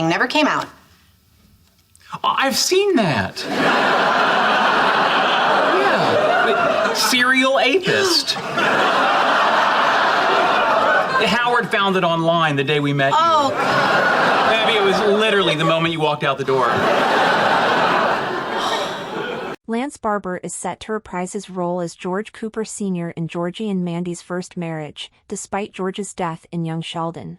never came out. I've seen that. Yeah. Serial apist. Howard found it online the day we met you. Oh. Abby, it was literally the moment you walked out the door. Lance Barber is set to reprise his role as George Cooper Sr. in Georgie and Mandy's first marriage, despite George's death in young Sheldon.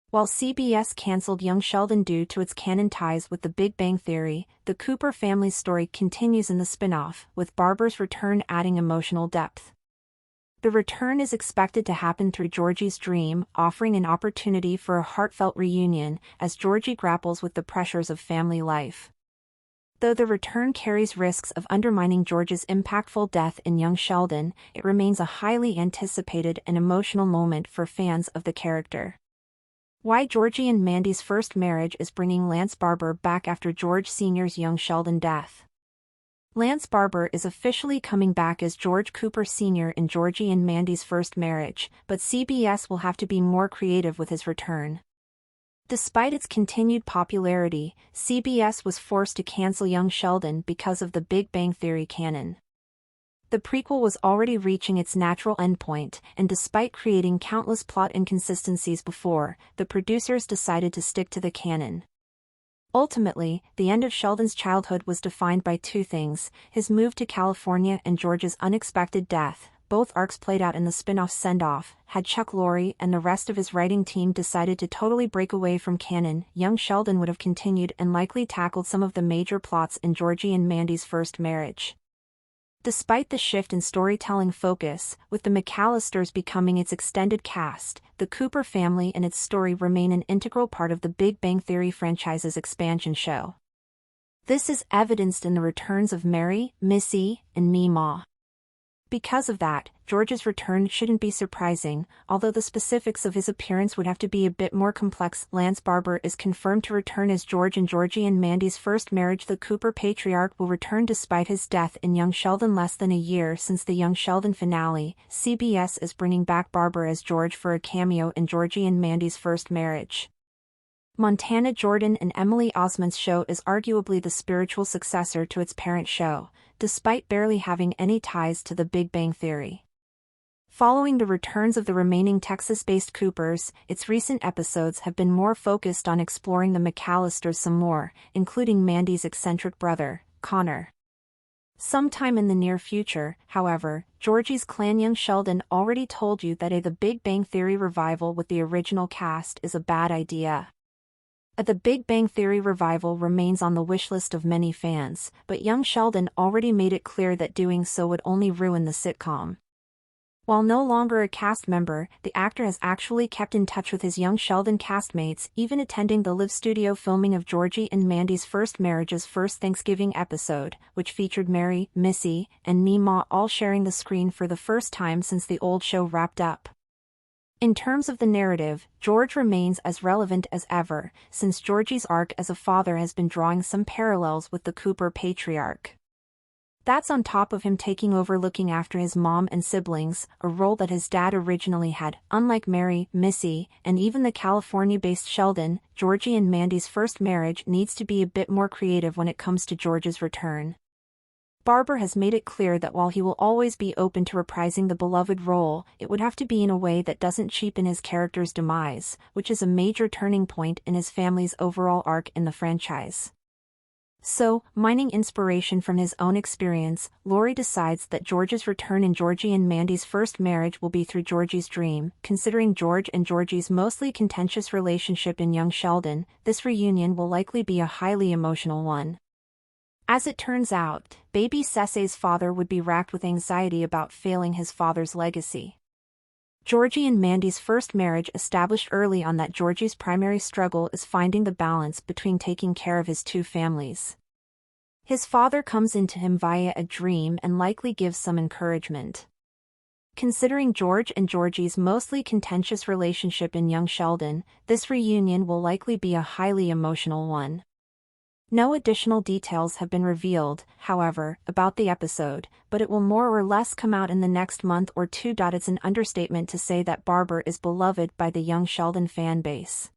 While CBS canceled Young Sheldon due to its canon ties with The Big Bang Theory, the Cooper family's story continues in the spin-off, with Barber's return adding emotional depth. The return is expected to happen through Georgie's dream, offering an opportunity for a heartfelt reunion as Georgie grapples with the pressures of family life. Though the return carries risks of undermining George's impactful death in young Sheldon, it remains a highly anticipated and emotional moment for fans of the character. Why Georgie and Mandy's first marriage is bringing Lance Barber back after George Sr.'s young Sheldon death. Lance Barber is officially coming back as George Cooper Sr. in Georgie and Mandy's first marriage, but CBS will have to be more creative with his return. Despite its continued popularity, CBS was forced to cancel Young Sheldon because of the Big Bang Theory canon. The prequel was already reaching its natural endpoint, and despite creating countless plot inconsistencies before, the producers decided to stick to the canon. Ultimately, the end of Sheldon's childhood was defined by two things: his move to California and George's unexpected death. Both arcs played out in the spin-off Send-Off. Had Chuck Lorre and the rest of his writing team decided to totally break away from canon, young Sheldon would have continued and likely tackled some of the major plots in Georgie and Mandy's first marriage. Despite the shift in storytelling focus, with the McAllisters becoming its extended cast, the Cooper family and its story remain an integral part of the Big Bang Theory franchise's expansion show. This is evidenced in the returns of Mary, Missy, and Meemaw. Because of that, George's return shouldn't be surprising, although the specifics of his appearance would have to be a bit more complex. Lance Barber is confirmed to return as George in Georgie and Mandy's first marriage. The Cooper patriarch will return despite his death in Young Sheldon less than a year since the Young Sheldon finale. CBS is bringing back Barber as George for a cameo in Georgie and Mandy's first marriage. Montana Jordan and Emily Osment's show is arguably the spiritual successor to its parent show, despite barely having any ties to The Big Bang Theory. Following the returns of the remaining Texas-based Coopers, its recent episodes have been more focused on exploring the McAllisters some more, including Mandy's eccentric brother, Connor. Sometime in the near future, however, Georgie's clan Young Sheldon already told you that The Big Bang Theory revival with the original cast is a bad idea. The Big Bang Theory revival remains on the wish list of many fans, but Young Sheldon already made it clear that doing so would only ruin the sitcom. While no longer a cast member, the actor has actually kept in touch with his Young Sheldon castmates, even attending the live studio filming of Georgie and Mandy's first marriage's first Thanksgiving episode, which featured Mary, Missy, and Meemaw all sharing the screen for the first time since the old show wrapped up. In terms of the narrative, George remains as relevant as ever, since Georgie's arc as a father has been drawing some parallels with the Cooper patriarch. That's on top of him taking over looking after his mom and siblings, a role that his dad originally had. Unlike Mary, Missy, and even the California-based Sheldon, Georgie and Mandy's first marriage needs to be a bit more creative when it comes to George's return. Barber has made it clear that while he will always be open to reprising the beloved role, it would have to be in a way that doesn't cheapen his character's demise, which is a major turning point in his family's overall arc in the franchise. So, mining inspiration from his own experience, Lorre decides that George's return in Georgie and Mandy's first marriage will be through Georgie's dream. Considering George and Georgie's mostly contentious relationship in Young Sheldon, this reunion will likely be a highly emotional one. As it turns out, baby Cece's father would be racked with anxiety about failing his father's legacy. Georgie and Mandy's first marriage established early on that Georgie's primary struggle is finding the balance between taking care of his two families. His father comes into him via a dream and likely gives some encouragement. Considering George and Georgie's mostly contentious relationship in Young Sheldon, this reunion will likely be a highly emotional one. No additional details have been revealed, however, about the episode, but it will more or less come out in the next month or two. It's an understatement to say that Barber is beloved by the Young Sheldon fan base.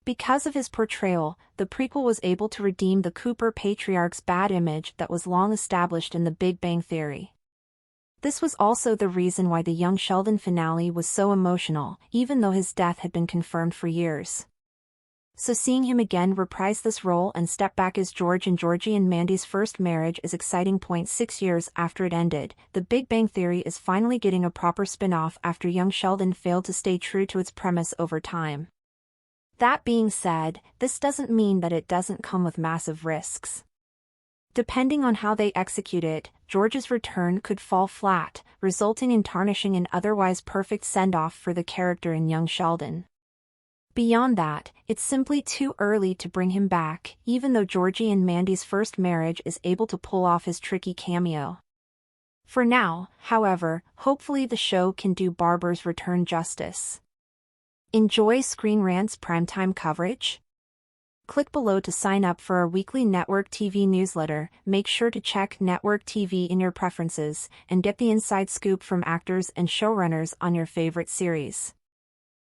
Because of his portrayal, the prequel was able to redeem the Cooper patriarch's bad image that was long established in The Big Bang Theory. This was also the reason why the Young Sheldon finale was so emotional, even though his death had been confirmed for years. So seeing him again reprise this role and step back as George in Georgie and Mandy's first marriage is exciting. 6 years after it ended, The Big Bang Theory is finally getting a proper spin-off after Young Sheldon failed to stay true to its premise over time. That being said, this doesn't mean that it doesn't come with massive risks. Depending on how they execute it, George's return could fall flat, resulting in tarnishing an otherwise perfect send-off for the character in Young Sheldon. Beyond that, it's simply too early to bring him back, even though Georgie and Mandy's first marriage is able to pull off his tricky cameo. For now, however, hopefully the show can do Barber's return justice. Enjoy Screen Rant's primetime coverage? Click below to sign up for our weekly Network TV newsletter. Make sure to check Network TV in your preferences and get the inside scoop from actors and showrunners on your favorite series.